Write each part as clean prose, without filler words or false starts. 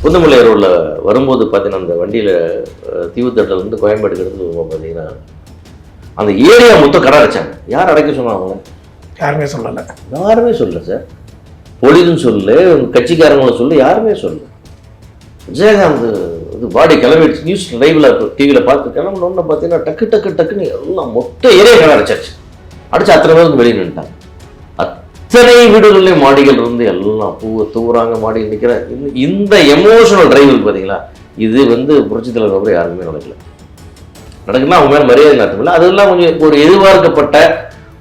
புந்தமல்லி ரோடில் வரும்போது பார்த்தீங்கன்னா அந்த வண்டியில் தீவுத்தட்டிலேருந்து கோயம்பேடுக்கு எடுத்து வரும்போது பார்த்தீங்கன்னா அந்த ஏரியா மொத்தம் கடை அடைச்சாங்க. யார் அடைக்க சொன்னாங்க? அவங்க யாருமே சொல்லலை. யாருமே சொல்லல சார். போலீஸும் சொல்லு, கட்சிக்காரங்களும் சொல்லு, யாருமே சொல்லு. விஜயகாந்த் இது பாடி கிளம்பிடுச்சு. நியூஸ் லைவ்ல டிவியில் பார்த்து கிளம்பணுன்னு பார்த்தீங்கன்னா டக்குன்னு எல்லாம் மொத்த ஏரியா கடை அடைச்சாச்சு. அடிச்சு அத்தனை பேருக்கு வெளியே நின்ட்டாங்க. அத்தனை வீடுகள்லேயும் மாடிகள் இருந்து எல்லாம் பூவை தூவுறாங்க, மாடிகள் நிற்கிற இந்த எமோஷனல் டிரைவ் பார்த்தீங்களா, இது புரட்சி தலைவர் அப்புறம் யாருக்குமே நடக்குன்னா அவங்க மேலே மரியாதை நடத்தமில்லை. அதெல்லாம் கொஞ்சம் ஒரு எதிர்பார்க்கப்பட்ட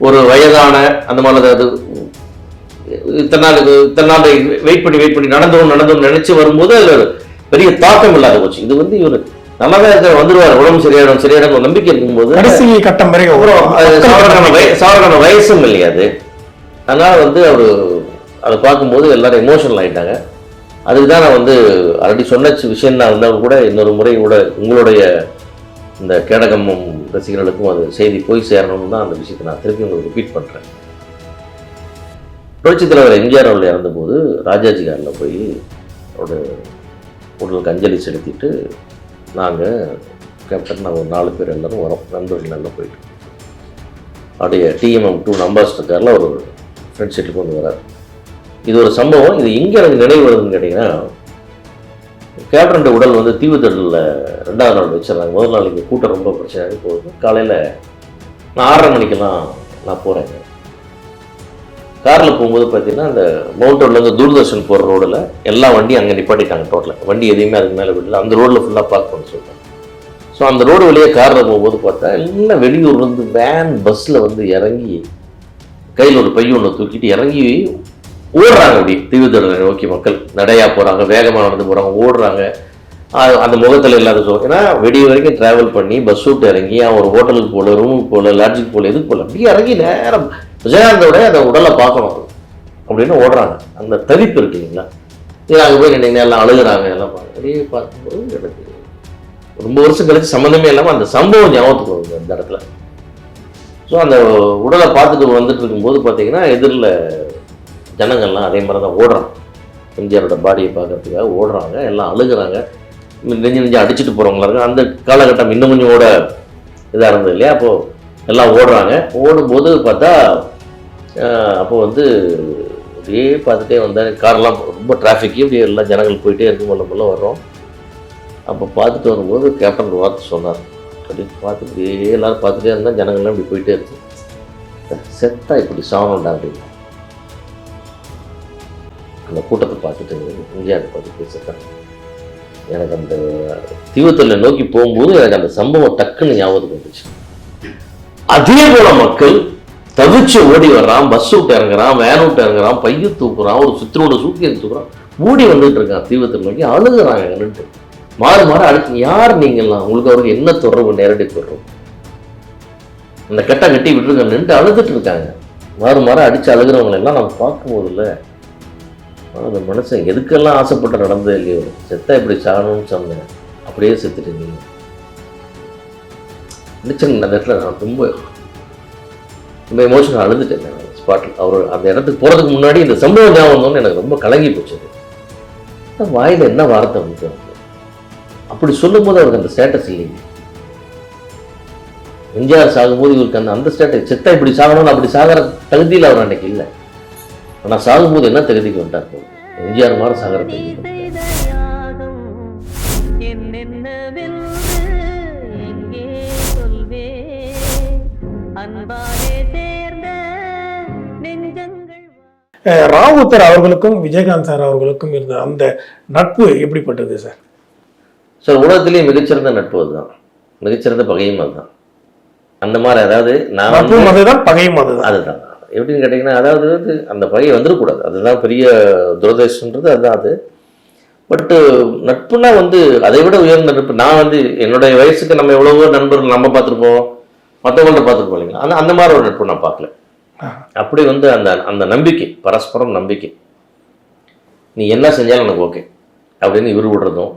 ஒரு வயதான அந்த மாதிரி அது இத்தனை நாள் வெயிட் பண்ணி நடந்தோம் நினைச்சு வரும்போது அது பெரிய தாக்கம் இல்லாத போச்சு. இது இவர் நல்லாவே வந்துருவார், உடம்பு சரியாயிடும் நம்பிக்கை இருக்கும்போது கட்டம் சாவரக்கான வயசும் இல்லையா அது. அதனால அவர் அதை பார்க்கும்போது எல்லாரும் எமோஷனல் ஆகிட்டாங்க. அதுக்கு தான் நான் ஆல்ரெடி சொன்ன விஷயம் தான் இருந்தாலும் கூட இன்னொரு முறை கூட உங்களுடைய இந்த கேடகம்மம் ரசிகர்களுக்கும் அது செய்தி போய் சேரணும்னு தான் அந்த விஷயத்தை நான் திருப்பி உங்களுக்கு ரிப்பீட் பண்ணுறேன். புரட்சித் தலைவர் எம்ஜிஆர் அவர்கள் இறந்தபோது ராஜாஜி காரில் போய் அவரோட உடலுக்கு அஞ்சலி செலுத்திட்டு நாங்கள் நாங்கள் ஒரு 4 பேர் எல்லோரும் வரோம், நண்பர்கள் எல்லாம் போயிட்டு அப்படியே TMM2 அம்பாசிடர் காரில் ஒரு ஃப்ரெண்ட் சீட்டுக்கு வரார். இது ஒரு சம்பவம். இது எங்கே எனக்கு நினைவு வருதுன்னு கேட்டிங்கன்னா, கேப்டனுடைய உடல் தீவுத்தட்டில் 2வது நாள் வச்சிடறாங்க. முதல் நாள் இங்கே கூட்டம் ரொம்ப பிரச்சனையாக போகுது. காலையில் நான் 6:30 மணிக்கெல்லாம் நான் போகிறேங்க. காரில் போகும்போது பார்த்தீங்கன்னா அந்த மவுண்ட் ரோட்லேருந்து தூர்தர்ஷன் போகிற ரோடில் எல்லா வண்டியும் அங்கே நிப்பாட்டிட்டாங்க. டோட்டலாக வண்டி எதையுமே அதுக்கு மேலே விடல, அந்த ரோடில் ஃபுல்லாக பார்க் பண்ண சொல்லிட்டாங்க. ஸோ அந்த ரோடு வழியே காரில் போகும்போது பார்த்தா எல்லாம் வெளியூர்லேருந்து வேன் பஸ்ஸில் இறங்கி கையில் ஒரு பைய ஒன்று தூக்கிட்டு இறங்கி ஓடுறாங்க. அப்படி தீவுத்தடலை நோக்கி மக்கள் நடையாக போகிறாங்க, வேகமாக நடந்து போகிறாங்க, ஓடுறாங்க. அந்த முகத்தில் இல்லாத ஏன்னா வெடி வரைக்கும் ட்ராவல் பண்ணி பஸ் விட்டு இறங்கி ஒரு ஹோட்டலுக்கு போகல, ரூமுக்கு போகல, லாட்ஜுக்கு போகல, எதுக்கு போகல, அப்படியே இறங்கி நேரம் விஜயகாந்தோட அந்த உடலை பார்க்கணும் அப்படின்னு ஓடுறாங்க. அந்த தவிப்பு இருக்கு இல்லைங்களா, இது அங்கே போய் நினைங்க எல்லாம் அழுகுறாங்க. எல்லாம் அப்படியே பார்க்கும்போது எனக்கு ரொம்ப வருஷம் கழிச்சு சம்மந்தமே இல்லாமல் அந்த சம்பவம் ஞாபகத்துக்கு வருது அந்த இடத்துல. ஸோ அந்த உடலை பார்த்துட்டு வந்துட்டு இருக்கும்போது பார்த்தீங்கன்னா எதிரில் ஜனங்கள்லாம் அதே மாதிரி தான் ஓடுறாங்க. எம்ஜிஆரோட பாடியை பார்க்கறதுக்காக ஓடுறாங்க, எல்லாம் அழுகுறாங்க, நெஞ்சு அடிச்சுட்டு போகிறவங்களா இருக்காங்க. அந்த காலகட்டம் இன்னும் கொஞ்சம் இதாக இருந்தது இல்லையா. அப்போது எல்லாம் ஓடுறாங்க. ஓடும்போது பார்த்தா அப்போது அப்படியே பார்த்துட்டே வந்தால் காரெல்லாம் ரொம்ப டிராஃபிக்கு, இப்படியே எல்லாம் ஜனங்கள் போயிட்டே இருக்கும், மெல்ல வர்றோம். அப்போ பார்த்துட்டு வரும்போது கேப்டன் ஒரு வார்த்தை சொன்னார். அப்படி பார்த்துட்டு எல்லோரும் பார்த்துட்டே இருந்தால் ஜனங்கள்லாம் இப்படி போயிட்டே இருக்கு. செத்தா இப்படி சாவணும்டா அப்படின்னு அந்த கூட்டத்தை பார்த்துட்டு எம்ஜிஆர் பார்த்து பேசிட்டாங்க. எனக்கு அந்த தீவுத்தலை நோக்கி போகும்போது எனக்கு அந்த சம்பவம் டக்குன்னு ஞாபகத்துக்கு வந்துச்சு. அதே போல மக்கள் தவிச்சு ஓடி வர்றான், பஸ் விட்டு இறங்குறான், வேன் விட்டு இறங்குறான், பைய தூக்குறான், ஒரு சுத்திரோட சூக்கியை தூக்குறான், ஓடி வந்துட்டு இருக்கான் தீவுத்தலை நோக்கி. அழுகுறாங்க நின்று மாறு அடுத்து யார் நீங்கள்லாம், உங்களுக்கு அவருக்கு என்ன தொடர்பு, நேரடி தொடர்பு, அந்த கட்டை கட்டி விட்டுருக்க நின்று அழுதுட்டு இருக்காங்க. மாறு அடிச்சு அழுகிறவங்களை எல்லாம் நம்ம பார்க்கும்போது இல்லை அந்த மனுஷன் எதுக்கெல்லாம் ஆசைப்பட்டு நடந்தது இல்லையோ, செத்தா இப்படி சாகணும்னு சொன்னேன், அப்படியே செத்துட்டீங்க நிச்சயம். அந்த இடத்துல நான் ரொம்ப எமோஷனல் அழுதுட்டேன் ஸ்பாட்டில். அவர் அந்த இடத்துக்கு போகிறதுக்கு முன்னாடி இந்த சம்பவம் ஞாபகம் வந்தோன்னு எனக்கு ரொம்ப கலங்கி போச்சு. வாயில் என்ன வார்த்தை வந்து அப்படி சொல்லும்போது அவருக்கு அந்த ஸ்டேட்டஸ் இல்லைங்க. எம்ஜிஆர் சாகும்போது இவருக்கு அந்த ஸ்டேட்டஸ், செத்தா இப்படி சாகணும்னு அப்படி சாகிற தகுதியில் அவர் அன்னைக்கு இல்லை. ஆனால் சாகும்போது என்ன தகுதிக்கு வந்துட்டார், எம்ஜிஆர் மாதிரி சாகிற தகுதி. ராவுத்தர் அவர்களுக்கும் விஜயகாந்த் சார் அவர்களுக்கும் இருந்த அந்த நட்பு எப்படிப்பட்டது சார்? சார் உலகத்திலேயே மிகச்சிறந்த நட்பு அதுதான், மிகச்சிறந்த பகையும் அதுதான். அந்த மாதிரி அதாவது நான் அதுதான் பகையும் அதுதான் எப்படின்னு கேட்டிங்கன்னா, அதாவது அந்த பகை வந்துடக்கூடாது, அதுதான் பெரிய துரதிர்ஷ்டன்றது அதுதான் அது. பட்டு நட்புனா அதை விட உயர்ந்த நட்பு. நான் என்னுடைய வயசுக்கு நம்ம எவ்வளவோ நண்பர்கள் நம்ம பார்த்துருப்போம், மற்றவங்கள்ட்ட பார்த்துருப்போம் இல்லைங்களா. ஆனால் அந்த மாதிரி ஒரு நட்பு நான் பார்க்கல. அப்படி அந்த அந்த நம்பிக்கை, பரஸ்பரம் நம்பிக்கை, நீ என்ன செஞ்சாலும் எனக்கு ஓகே அப்படின்னு இவர் விடுறதும்,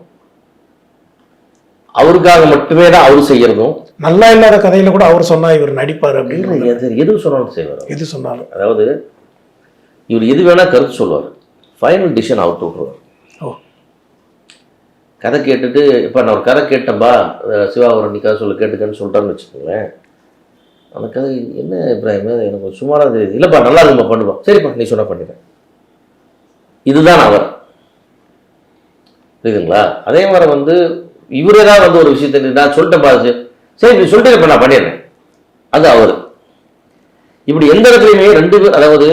அவருக்காக மட்டுமே தான் அவர் செய்யறதும். நல்லா இல்லாத கதையில கூட அவர் சொன்னா இவர் நடிப்பார் அப்படின்னு எது சொன்னாலும் செய்வார். எது சொன்னாலும், அதாவது இவர் எது வேணா கருத்து சொல்லுவார், ஃபைனல் டிசிஷன் அவர் விட்டுருவார். கதை கேட்டுட்டு இப்போ நான் ஒரு கதை கேட்டேன்பா, சிவா ஒரு நீ கதை சொல்ல கேட்டுக்கன்னு சொல்லிட்டான்னு வச்சுக்கோங்களேன். அந்த கதை என்ன இப்ராஹிம் எனக்கு சுமாராக தெரியுது, இல்லைப்பா நல்லா இருக்குப்பா பண்ணுப்பா, சரிப்பா நீ சொன்னால் பண்ணிடுறேன். இதுதான் அவர், புரியுதுங்களா? அதே மாதிரி வந்து இவரே தான் வந்து ஒரு விஷயத்தை நான் சொல்லிட்டேன் பாரு, சரி நீ சொல்லிட்டு இப்போ நான் பண்ணிடுறேன், அது அவர். இப்படி எந்த இடத்துலையுமே ரெண்டு பேர், அதாவது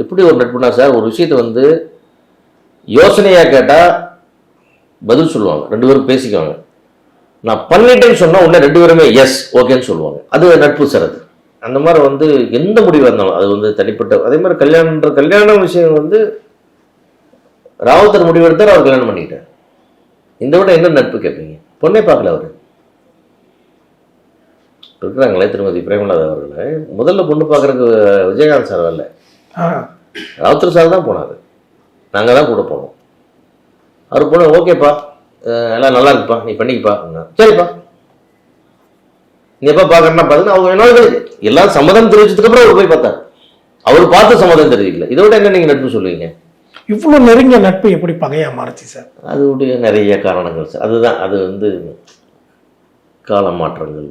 எப்படி ஒரு நட்புனா சார், ஒரு விஷயத்தை வந்து யோசனையாக கேட்டால் பதில் சொல்லுவாங்க, ரெண்டு பேரும் பேசிக்குவாங்க. நான் பண்ணிட்டேன்னு சொன்னால் உடனே ரெண்டு பேருமே எஸ் ஓகேன்னு சொல்லுவாங்க. அது நட்பு சார். அது அந்த மாதிரி வந்து எந்த முடிவாக இருந்தாலும் அது வந்து தனிப்பட்ட. அதே மாதிரி கல்யாண விஷயம் வந்து ராவுத்தர் முடிவு எடுத்தார், அவர் கல்யாணம் பண்ணிக்கிட்டார். இந்த விட என்ன நட்பு கேட்பீங்க? பொண்ணே பார்க்கல அவர் இருக்கிறாங்களே திருமதி பிரேமலதா அவர்களை முதல்ல பொண்ணு பார்க்கறதுக்கு விஜயகாந்த் சார் வரல, ராவுத்தர் சார் தான் போனார். நாங்கள் தான் கூட போனோம். அவர் போன ஓகேப்பா எல்லாம் நல்லா இருக்குப்பா நீ பண்ணிக்கப்பா, சரிப்பா நீ எப்போ பார்க்கறனா பார்த்துன்னு அவங்க என்ன எல்லாம் சம்மதம் தெரிவிச்சதுக்கு அப்புறம் அவர் போய் பார்த்தார். அவர் பார்த்து சம்மதம் தெரிவிக்கல. இதை விட என்ன நீங்கள் நட்பு சொல்லுவீங்க? இவ்வளோ நெருங்கிய நட்பு எப்படி பகையா மாறுச்சு சார்? அதுடைய நிறைய காரணங்கள் சார். அதுதான் அது வந்து கால மாற்றங்கள்,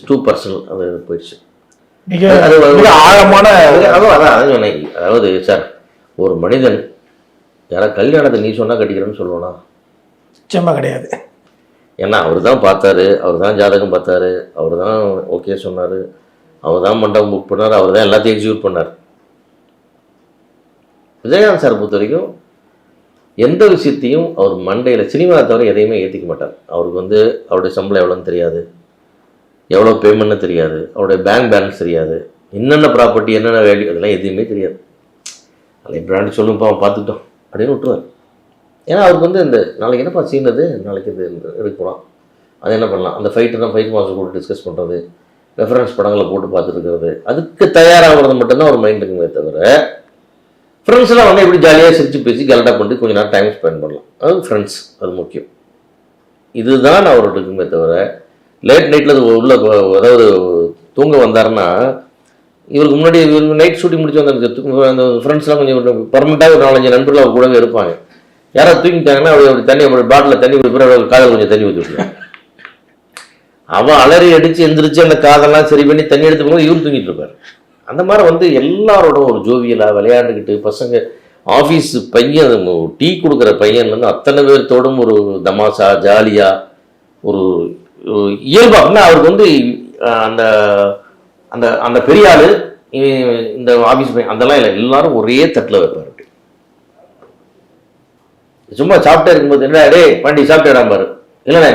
டூ பர்சனல் அது போயிடுச்சு. ஆழமான அதான் சொன்னேன். அதாவது சார் ஒரு மனிதன் யாராவது கல்யாணத்தை நீ சொன்னால் கட்டிக்கிறேன்னு சொல்லுவானா? நிச்சயமா கிடையாது. ஏன்னா அவர் தான் பார்த்தாரு, அவர் தான் ஜாதகம் பார்த்தாரு, அவர் தான் ஓகே சொன்னார், அவர் தான் மண்டபம் புக் பண்ணார், அவர் தான் எல்லாத்தையும் எக்ஸிக்யூட் பண்ணார். விஜயகாந்த் சார் பொறுத்த வரைக்கும் எந்த விஷயத்தையும் அவர் மண்டையில் சினிமா தவிர எதையுமே ஏற்றிக்க மாட்டார். அவருக்கு வந்து அவருடைய சம்பளம் எவ்வளோன்னு தெரியாது, எவ்வளோ பேமெண்ட்னு தெரியாது, அவருடைய பேங்க் பேலன்ஸ் தெரியாது, என்னென்ன ப்ராப்பர்ட்டி என்னென்ன வேல்யூ அதெல்லாம் எதுவுமே தெரியாது. அதை பிராண்டி சொல்லுங்கப்பா அவன் பார்த்துக்கிட்டோம் அப்படின்னு விட்டுருவார். ஏன்னா அவருக்கு வந்து இந்த நாளைக்கு என்னப்பா சீனது, நாளைக்கு இது எடுக்க போகலாம், அது என்ன பண்ணலாம், அந்த ஃபைட்டுனா ஃபைட் மாஸ்டர் கூட டிஸ்கஸ் பண்ணுறது, ரெஃபரன்ஸ் படங்களை போட்டு பார்த்துட்டு இருக்கிறது, அதுக்கு தயாராகிறது மட்டும்தான் ஒரு மைண்ட் இருக்குமே தவிர ஃப்ரெண்ட்ஸ்லாம் வந்து எப்படி ஜாலியாக சிரித்து பேசி கலட்டாக பண்ணிட்டு கொஞ்சம் நேரம் டைம் ஸ்பெண்ட் பண்ணலாம். அது ஃப்ரெண்ட்ஸ், அது முக்கியம். இதுதான் அவர்கிட்ட இருக்குமே தவிர லேட் நைட்டில் அது உள்ள அதாவது தூங்க வந்தாருன்னா இவருக்கு முன்னாடி நைட் ஷூட்டிங் முடிச்சு வந்த அந்த ஃப்ரெண்ட்ஸ்லாம் கொஞ்சம் பர்மனெண்ட்டாக ஒரு 4-5 நண்பர்கள் அவர் கூடவே இருப்பாங்க. யாராவது தூங்கிட்டாங்கன்னா அப்படி தண்ணி பாட்டில் தண்ணி பிறகு காதல் கொஞ்சம் தண்ணி ஊற்றி விட்டுருவாங்க. அவன் அலறி அடித்து எந்திரிச்சு அந்த காதெல்லாம் சரி பண்ணி தண்ணி எடுத்து போகும்போது இவர் தூங்கிட்டு இருப்பார். அந்த மாதிரி வந்து எல்லாரோட ஒரு ஜோவியலாக விளையாண்டுக்கிட்டு பசங்க ஆஃபீஸ் பையன் டீ கொடுக்குற பையன்லேருந்து அத்தனை பேர்த்தோடும் ஒரு தமாசா ஜாலியாக ஒரு இயல்பு. அப்படின்னா அவருக்கு வந்து அந்த அந்த அந்த பெரிய ஆள் இந்த ஆஃபீஸ் பையன் அதெல்லாம் இல்லை, எல்லாரும் ஒரே தட்டில் வைப்பார். சும்மா சாப்பிட்டே இருக்கும்போது என்ன டே பாண்டி சாப்பிட்டேடாம் பாரு, இல்லைண்ணா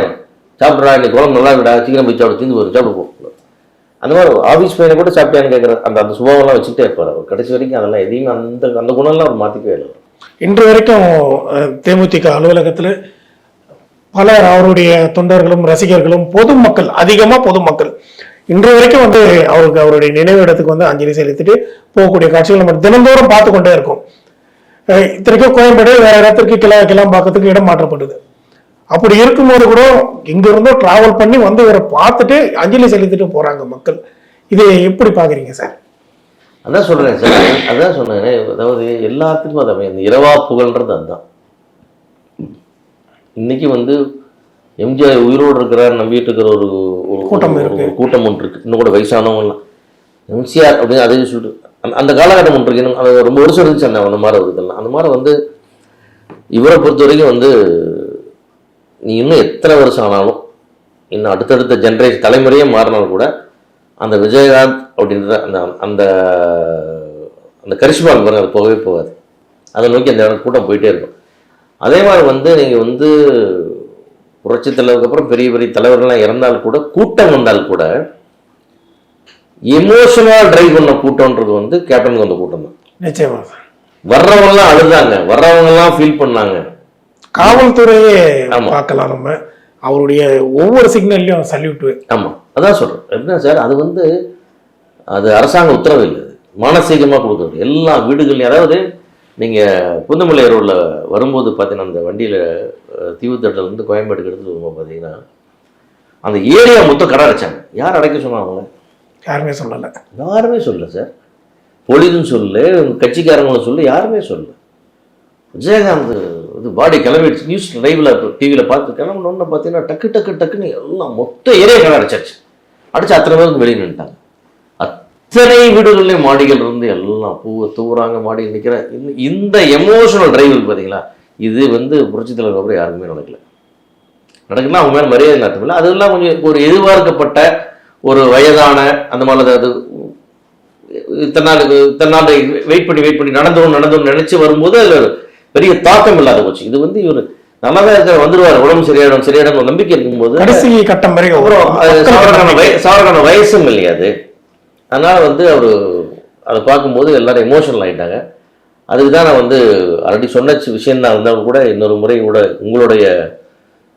சாப்பிட்றா இன்னைக்கு குழம்பு நல்லா விடா சீக்கிரம் போய் சாப்பிட தீர்ந்து வரும் சாப்பிட போ. அந்த மாதிரி ஆஃபீஸ் பையனை கூட சாப்பிட்டான்னு கேட்குற அந்த சுபாவெல்லாம் வச்சுக்கிட்டே இருப்பார் அவர் கடைசி வரைக்கும். அதெல்லாம் எதையுமே அந்த குணம்லாம் அவர் மாற்றிக்கவே இல்லை. இன்று வரைக்கும் தேமுதிக அலுவலகத்தில் பலர் அவருடைய தொண்டர்களும் ரசிகர்களும் பொதுமக்கள், அதிகமாக பொதுமக்கள் இன்று வரைக்கும் வந்து அவருக்கு அவருடைய நினைவிடத்துக்கு வந்து அஞ்சலி செலுத்திட்டு போகக்கூடிய காட்சிகள் நம்ம தினந்தோறும் பார்த்து கொண்டே இருக்கோம். இத்தனைக்கும் கோயம்பேடு வேற இடத்துக்கு கிளம்பாக்கத்துக்கு இடம் மாற்றப்படுது. அப்படி இருக்கும்போது கூட இங்க இருந்தோ டிராவல் பண்ணி வந்து இவரை பார்த்துட்டு அஞ்சலி செலுத்திட்டு போறாங்க மக்கள். இதை எப்படி பாக்குறீங்க சார்? அதான் சொல்றேன் சார், அதான் சொன்னேன். அதாவது எல்லாத்துக்கும் அதை இந்த இரவா புகழ்ன்றது அதுதான். இன்னைக்கு வந்து எம்ஜிஆர் உயிரோடு இருக்கிறார் நம்பிட்டு இருக்கிற ஒரு கூட்டம் ஒன்று இருக்கு. இன்னும் கூட வயசானவங்கலாம் எம்ஜிஆர் அப்படின்னு அதையும் சொல்லிட்டு அந்த காலகட்டம் ஒன்று இருக்கு. அது ரொம்ப வருஷம் இருந்துச்சு அந்த மாதிரி இருக்குதுலாம். அந்த மாதிரி வந்து இவரை பொறுத்த வரைக்கும் வந்து நீ இன்னும் எத்தனை வருஷம் ஆனாலும் இன்னும் அடுத்தடுத்த ஜென்ரேஷன் தலைமுறையே மாறினாலும் கூட அந்த விஜயகாந்த் அப்படின்ற அந்த அந்த அந்த கரிஷ்மா அது போகவே போகாது. அதை நோக்கி அந்த கூட்டம் போயிட்டே இருக்கும். அதே மாதிரி வந்து நீங்கள் வந்து புரட்சி தலைவருக்கு அப்புறம் பெரிய பெரிய தலைவர்கள்லாம் இறந்தால் கூட கூட்டம் வந்தால் கூட எமோஷனலாக டிரைவ் பண்ண கூட்டம்ன்றது வந்து கேப்டனுக்கு வந்த கூட்டம் தான். நிச்சயமாக வர்றவங்கலாம் அழுதாங்க, வர்றவங்கலாம் ஃபீல் பண்ணாங்க. காவல்துறையே பார்க்கலாம் நம்ம அவருடைய ஒவ்வொரு சிக்னல்லையும் சல்யூட். ஆமாம், அதான் சொல்கிறேன். எப்படின்னா சார் அது வந்து அது அரசாங்க உத்தரவு இல்லை, மானசீகமாக கொடுக்குறது எல்லா வீடுகள்லையும். அதாவது நீங்கள் புந்தமல்லி ரோடில் வரும்போது பார்த்தீங்கன்னா அந்த வண்டியில் தீவுத்தட்டிலேருந்து கோயம்பேட்டுக்கு எடுத்துகிட்டு வரும்போது பார்த்தீங்கன்னா அந்த ஏரியா மொத்தம் கடை அடைச்சாங்க. யார் அடைக்க சொன்னாங்க? யாருமே சொல்லலை. யாருமே சொல்லலை சார். போலீஸும் சொல்லு, கட்சிக்காரங்களும் சொல்லு, யாருமே சொல்லு. விஜயகாந்த் இது பாடி கிளம்பிடுச்சு. நியூஸ் லைவில் டிவியில் பார்த்து கிளம்பணுன்னு பார்த்தீங்கன்னா டக்கு டக்கு டக்குன்னு எல்லாம் மொத்த ஏரியா கடை அடிச்சாச்சு. அடிச்சு அத்தனை பேருக்கு வெளியே நின்ட்டாங்க. அத்தனை வீடுகள்லேயும் மாடிகள் இருந்து எல்லாம் பூவை தூவுறாங்க, மாடியில் நிற்கிற இந்த எமோஷனல் டிரைவ் பார்த்தீங்களா, இது புரட்சித் தலைவர் அப்புறம் யாருக்குமே நடக்குன்னா அவங்க மேலே மரியாதை நடத்தவில்லை. அதெல்லாம் கொஞ்சம் ஒரு எதிர்பார்க்கப்பட்ட ஒரு வயதான அந்த மாதிரி அது இத்தனை நாள் வெயிட் பண்ணி நடந்தோம் நினைச்சு வரும்போது அதில் பெரிய தாக்கம் இல்லாத போச்சு. இது இவர் நல்லாதான் இருக்கிற வந்துடுவார், உடம்பு சரியாயிடும் நம்பிக்கை இருக்கும்போது கடைசி கட்டம் வரைக்கும் அப்புறம் சாவரக்கான வயசும் இல்லையாது. அதனால அவர் அதை பார்க்கும்போது எல்லாரும் எமோஷனல் ஆகிட்டாங்க. அதுக்கு தான் நான் ஆல்ரெடி சொன்ன விஷயம் தான் இருந்தாலும் கூட இன்னொரு முறை கூட உங்களுடைய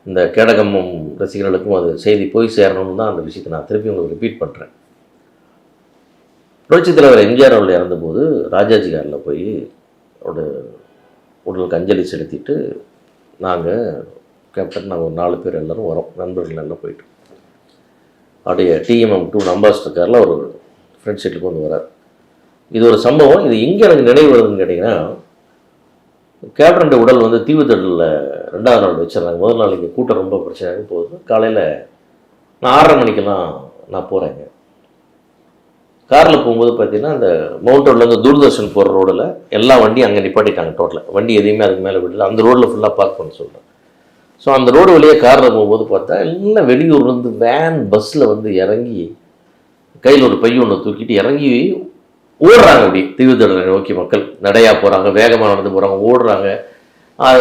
இந்த கேடகம்மம் ரசிகர்களுக்கும் அது செய்தி போய் சேரணும்னு தான் அந்த விஷயத்தை நான் திருப்பி உங்களுக்கு ரிப்பீட் பண்ணுறேன். புரட்சித் தலைவர் எம்ஜிஆர் அவர்கள் இறந்தபோது ராஜாஜி காரில் போய் அவரோட உடலுக்கு அஞ்சலி செலுத்திட்டு நாங்கள் கேப்டன் நாங்கள் ஒரு 4 பேர் எல்லோரும் வரோம், நண்பர்கள் எல்லாம் போயிட்டு அப்படியே TMM2 அம்பாசிடர் காரில் ஒரு ஃப்ரெண்ட் சீட்டுக்கு வரார். இது ஒரு சம்பவம். இது எங்கே எனக்கு நினைவு வருதுன்னு கேட்டிங்கன்னா, கேப்டனுடைய உடல் தீவுத்தடலில் 2வது நாள் வச்சிடறாங்க. முதல் நாள் இங்கே கூட்டம் ரொம்ப பிரச்சனையாக போகுது. காலையில் நான் 6:30 மணிக்கெல்லாம் நான் போகிறேங்க. காரில் போகும்போது பார்த்தீங்கன்னா அந்த மவுண்ட் ரோட்லேருந்து தூர்தர்ஷன் போகிற ரோடில் எல்லா வண்டியும் அங்கே நிப்பாட்டிட்டாங்க. டோட்டலாக வண்டி எதையுமே அதுக்கு மேலே விடல, அந்த ரோடில் ஃபுல்லாக பார்க் பண்ண சொல்கிறேன். ஸோ அந்த ரோடு வழியே காரில் போகும்போது பார்த்தா எல்லாம் வெளியூர்லேருந்து வேன் பஸ்ஸில் இறங்கி கையில் ஒரு பைய ஒன்று தூக்கிட்டு இறங்கி ஓடுறாங்க. அப்படி தீவுத்தடலை நோக்கி மக்கள் நடையாக போகிறாங்க, வேகமாக நடந்து போகிறாங்க, ஓடுறாங்க.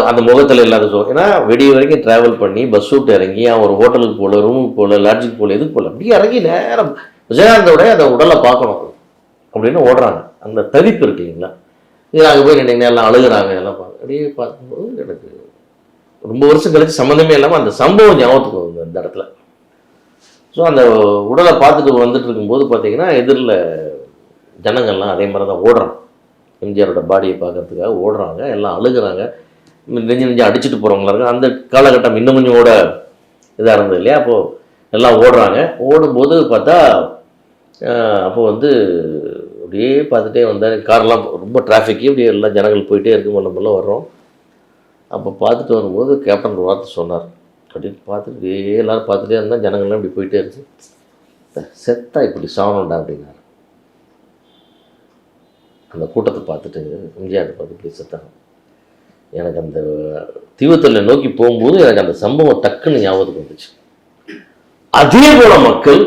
அந்த முகத்தில் இல்லாத ஏன்னா வெடிய வரைக்கும் ட்ராவல் பண்ணி பஸ் விட்டு இறங்கி அவன் ஒரு ஹோட்டலுக்கு போகல, ரூமுக்கு போகல, லாட்ஜுக்கு போகல, எதுக்கு போகல, அப்படியே இறங்கி நேரம் விஜயகாந்தோட அந்த உடலை பார்க்கணும் அப்படின்னு ஓடுறாங்க. அந்த தவிப்பு இருக்கு இல்லைங்களா, இது அங்கே போய் நின்று எல்லாம் அழுகுறாங்க. எல்லாம் அப்படியே பார்க்கும்போது எனக்கு ரொம்ப வருஷம் கழிச்சு சம்மந்தமே இல்லாமல் அந்த சம்பவம் ஞாபகத்துக்கு வருது அந்த இடத்துல. ஸோ அந்த உடலை பார்த்துட்டு வந்துட்டு இருக்கும்போது பார்த்தீங்கன்னா எதிரில் ஜனங்கள்லாம் அதே மாதிரி தான் ஓடுறாங்க. எம்ஜிஆரோட பாடியை பார்க்கறதுக்காக ஓடுறாங்க, எல்லாம் அழுகுறாங்க, நெஞ்சு அடிச்சுட்டு போகிறவங்களா இருக்காங்க. அந்த காலகட்டம் இன்னும் கொஞ்சம் கூட இதாக இருந்தது இல்லையா. அப்போது எல்லாம் ஓடுறாங்க. ஓடும்போது பார்த்தா அப்போது அப்படியே பார்த்துட்டே வந்தார். கார்லாம் ரொம்ப டிராஃபிக்கு, இப்படியே எல்லாம் ஜனங்கள் போயிட்டே இருக்கும், நம்ம வர்றோம். அப்போ பார்த்துட்டு வரும்போது கேப்டன் ஒரு வார்த்தை சொன்னார். அப்படின்னு பார்த்துட்டு எல்லோரும் பார்த்துட்டே இருந்தால் ஜனங்கள்லாம் இப்படி போயிட்டே இருந்துச்சு. செத்தா இப்படி சாவணும்டா அப்படின்னாரு. அந்த கூட்டத்தை பார்த்துட்டு எம்ஜிஆர் பார்த்து இப்படி செத்தாங்க. எனக்கு அந்த தீவுத்தடலை நோக்கி போகும்போது எனக்கு அந்த சம்பவம் டக்குன்னு ஞாபகத்துக்கு வந்துச்சு. அதே போல மக்கள்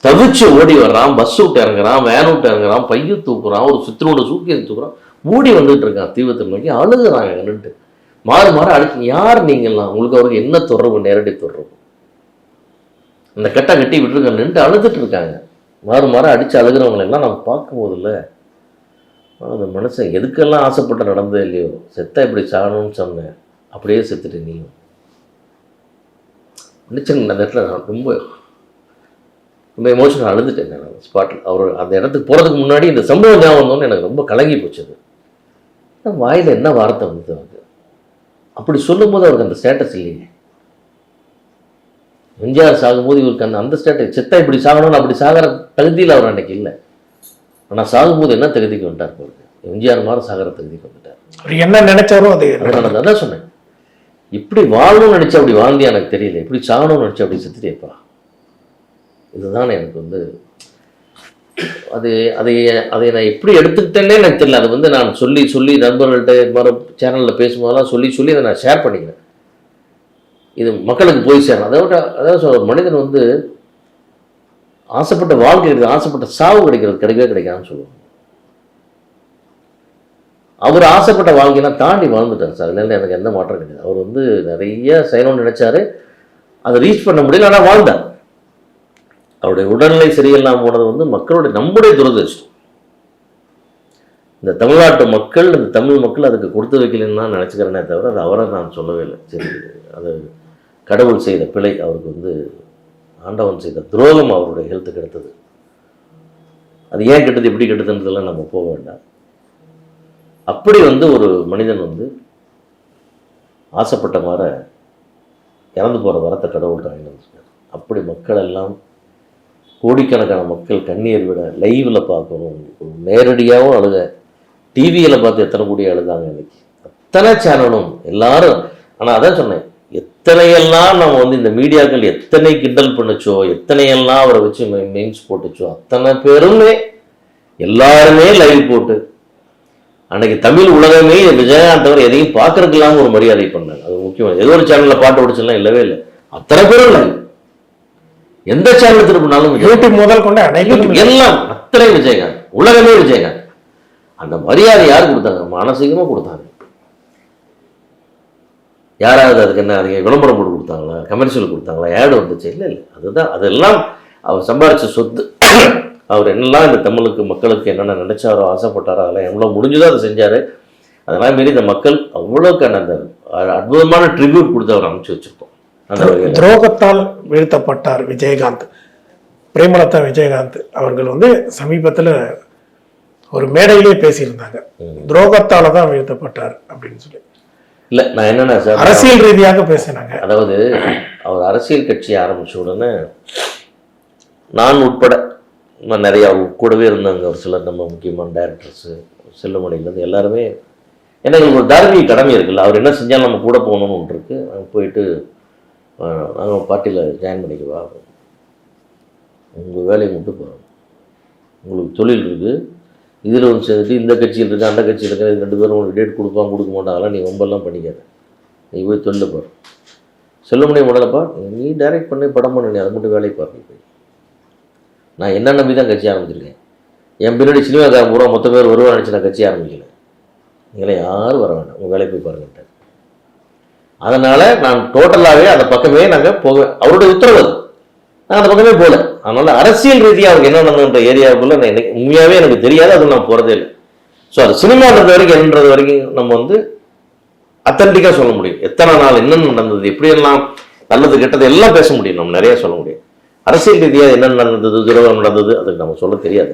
தவிச்சு ஓடி வர்றான், பஸ் விட்டு இறங்குறான், வேன் விட்டு இறங்குறான், பைய தூக்குறான், ஒரு சுத்தினோட சூக்கியை தூக்குறான், ஓடி வந்துட்டு இருக்கான் தீவுத்தடலை நோக்கி. அழுகுறாங்க நின்றுட்டு, மாறு அடிச்சு. யார் நீங்கள்லாம், உங்களுக்கு அவருக்கு என்ன தொடர்பு, நேரடி தொடர்பு? அந்த கட்டை கட்டி விட்டுருக்க நின்று அழுதுட்டு இருக்காங்க. மாறு அடிச்சு அழுகிறவங்களெல்லாம் நம்ம பார்க்கும்போது இல்லை, அந்த மனுஷன் எதுக்கெல்லாம் ஆசைப்பட்டு நடந்தது இல்லையோ, செத்தா இப்படி சாகணும்னு சொன்னேன், அப்படியே செத்துட்டு நீயும் நினச்சேங்க. அந்த இடத்துல நான் ரொம்ப ரொம்ப எமோஷனல் அழுதுட்டேன் நான் ஸ்பாட்டில். அவர் அந்த இடத்துக்கு போகிறதுக்கு முன்னாடி இந்த சம்பவம் ஞாபகம் வந்தோன்னு எனக்கு ரொம்ப கலங்கி போச்சது. வாயில் என்ன வார்த்தை வந்து அவருக்கு அப்படி சொல்லும்போது அவருக்கு அந்த ஸ்டேட்டஸ் இல்லையே. எம்ஜிஆர் சாகும்போது இவருக்கு அந்த ஸ்டேட்டஸ், செத்தா இப்படி சாகணும்னு அப்படி சாகிற தகுதியில் அவர் அன்றைக்கி இல்லை. ஆனால் சாகும்போது என்ன தகுதிக்கு வந்துட்டார் பாருங்க, எம்ஜிஆர் மாதிரி சாகிற தகுதிக்கு வந்துட்டார். அவர் என்ன நினைச்சாரோ அது. நான் அதான் சொன்னேன், இப்படி வாழணும்னு நினச்சா அப்படி வாழ்ந்தியா எனக்கு தெரியல, இப்படி சாகணும்னு நினச்சா அப்படி செத்துட்டேப்பா. இதுதான் எனக்கு அது அதை நான் எப்படி எடுத்துக்கிட்டேன்னே எனக்கு தெரியல. அது நான் சொல்லி நண்பர்கள்ட்ட மறு சேனலில் பேசும்போதெல்லாம் சொல்லி அதை நான் ஷேர் பண்ணிக்கிறேன். இது மக்களுக்கு போய் சேரணும். அதாவது ஒரு மனிதன் ஆசைப்பட்ட வாழ்க்கை கிடைக்கிறது, ஆசைப்பட்ட சாவு கிடைக்கவே கிடைக்காதுன்னு சொல்லுவாங்க. அவர் ஆசைப்பட்ட வாழ்க்கையெல்லாம் தாண்டி வாழ்ந்துட்டார் சார். அதில் எனக்கு எந்த மாற்றம் கிடையாது. அவர் நிறைய செய்யணும்னு நினைச்சாரு, அதை ரீச் பண்ண முடியல, ஆனால் வாழ்ந்தார். அவருடைய உடல்நிலை சரியில்லாமல் போனது மக்களுடைய நம்முடைய துரதிருஷ்டம். இந்த தமிழ்நாட்டு மக்கள், இந்த தமிழ் மக்கள் அதுக்கு கொடுத்து வைக்கலன்னு தான் நினச்சிக்கிறேனே தவிர அது அவரை நான் சொல்லவே இல்லை. சரி, அது கடவுள் செய்த பிழை, அவருக்கு ஆண்டவன் செய்த துரோகம் அவருடைய ஹெல்த்துக்கு எடுத்தது. அது ஏன் கெட்டது, எப்படி கெட்டதுன்றதெல்லாம் நம்ம போக வேண்டாம். அப்படி ஒரு மனிதன் ஆசைப்பட்ட மாதிரி இறந்து போகிற வரத்தை கடவுள் வாங்கிட்டு. அப்படி மக்கள் எல்லாம், கோடிக்கணக்கான மக்கள் கண்ணீர் விட, லைவில் பார்க்கணும், நேரடியாகவும் அழுக, டிவியில் பார்த்து எத்தனை கோடி அழுதாங்க இன்னைக்கு. அத்தனை சேனலும் எல்லாரும். ஆனா அதான் சொன்னேன், எத்தனையெல்லாம் நம்ம வந்து இந்த மீடியாக்கள் எத்தனை கிண்டல் பண்ணுச்சோ, எத்தனையெல்லாம் அவரை வச்சு மெயின்ஸ் போட்டுச்சோ, அத்தனை பேருமே எல்லாருமே லைவ் போட்டு அன்னைக்கு தமிழ் உலகமே விஜயகாந்த் அவர் எதையும் பார்க்கறதுக்கு இல்லாம ஒரு மரியாதை பண்ணாங்க. அது முக்கியம். ஏதோ ஒரு சேனல்ல பாட்டு ஓடிச்சுலாம் இல்லவே இல்லை. அத்தனை பேரும் லைவ், எந்த சேனல் திருப்பினாலும் யூடியூப் முதல் கொண்டு அனைத்தும் எல்லாம் அத்தனை விஜயகாந்த், உலகமே விஜயகாந்த். அந்த மரியாதை யார் கொடுத்தாங்க? மானசீகமா கொடுத்தாங்க. யாராவது அதுக்கு என்ன அதிக விளம்பரம் போட்டு கொடுத்தாங்களா, கமர்ஷியல் கொடுத்தாங்களா, ஆடு வந்துச்சு? இல்லை இல்லை. அதுதான், அதெல்லாம் அவர் சம்பாரிச்ச சொத்து. அவர் என்னெல்லாம் இந்த தமிழுக்கு மக்களுக்கு என்னென்ன நினைச்சாரோ, ஆசைப்பட்டாரோ, அதெல்லாம் எவ்வளோ முடிஞ்சதோ அதை செஞ்சாரு. அதெல்லாம் மாரி இந்த மக்கள் அவ்வளோக்கான அந்த அற்புதமான ட்ரிபியூட் கொடுத்து அவர் அமைச்சு வச்சிருக்கோம். அந்த துரோகத்தால் வீழ்த்தப்பட்டார் விஜயகாந்த். பிரேமலதா விஜயகாந்த் அவர்கள் வந்து சமீபத்தில் ஒரு மேடையிலே பேசியிருந்தாங்க, துரோகத்தால தான் வீழ்த்தப்பட்டார் அப்படின்னு சொல்லி. இல்லை, நான் என்னென்ன சார் அரசியல் ரீதியாக பேசினாங்க. அதாவது அவர் அரசியல் கட்சியை ஆரம்பிச்ச உடனே நான் உட்பட நான் நிறையா கூடவே இருந்தாங்க ஒரு சிலர், நம்ம முக்கியமான டைரக்டர்ஸு, செல்லுமணிலேருந்து எல்லாருமே. ஏன்னா எங்களுக்கு ஒரு தார்மீக கடமை இருக்குல்ல, அவர் என்ன செஞ்சாலும் நம்ம கூட போகணும்னு ஒன்று இருக்குது. நாங்கள் போயிட்டு நாங்கள் பார்ட்டியில் ஜாயின் பண்ணிக்குவா, உங்கள் வேலையை மட்டும் போகிறோம், உங்களுக்கு தொழில் இருக்குது, இதில் வந்து சேர்ந்துட்டு இந்த கட்சியில் இருக்குது அந்த கட்சியில் இருக்கிற இது 2 பேரும் உங்களுக்கு டேட் கொடுப்பாங்க கொடுக்க மாட்டாங்களா, நீ ரொம்பலாம் பண்ணிக்காத, நீ போய் தொழில் பாரு. செல்லுமணி முதலப்பா, நீ டைரக்ட் பண்ணி படம் பண்ணி அதை மட்டும் வேலையை பாரு. போய் நான் என்ன நம்பி தான் கட்சி ஆரம்பிச்சிருக்கேன். என் பின்னாடி சினிமாக்காரன் பூரா மொத்த பேர் வருவான்னு நினச்சி நான் கட்சி ஆரம்பிக்கல. நீங்களே யாரும் வர வேண்டாம், உங்கள் வேலையை போய் பாருங்கன்ட்டு. அதனால் நான் டோட்டலாகவே அந்த பக்கமே நாங்கள் போவேன். அவருடைய உத்தரவு அது, நான் அந்த பக்கமே போகல. அதனால் அரசியல் ரீதியாக அவருக்கு என்ன நடந்ததுன்ற ஏரியாவுக்குள்ளே நான் எனக்கு உண்மையாகவே எனக்கு தெரியாது, அது நான் போகிறதே இல்லை. ஸோ அது சினிமான்றது வரைக்கும் என்னன்றது வரைக்கும் நம்ம வந்து அத்தன்டிக்காக சொல்ல முடியும். எத்தனை நாள் என்னென்ன நடந்தது, எப்படியெல்லாம் நல்லது கெட்டது எல்லாம் பேச முடியும், நம்ம நிறைய சொல்ல முடியும். அரசியல் ரீதியாக என்ன நடந்தது, துரோகம் நடந்தது, அதுக்கு நம்ம சொல்ல தெரியாது.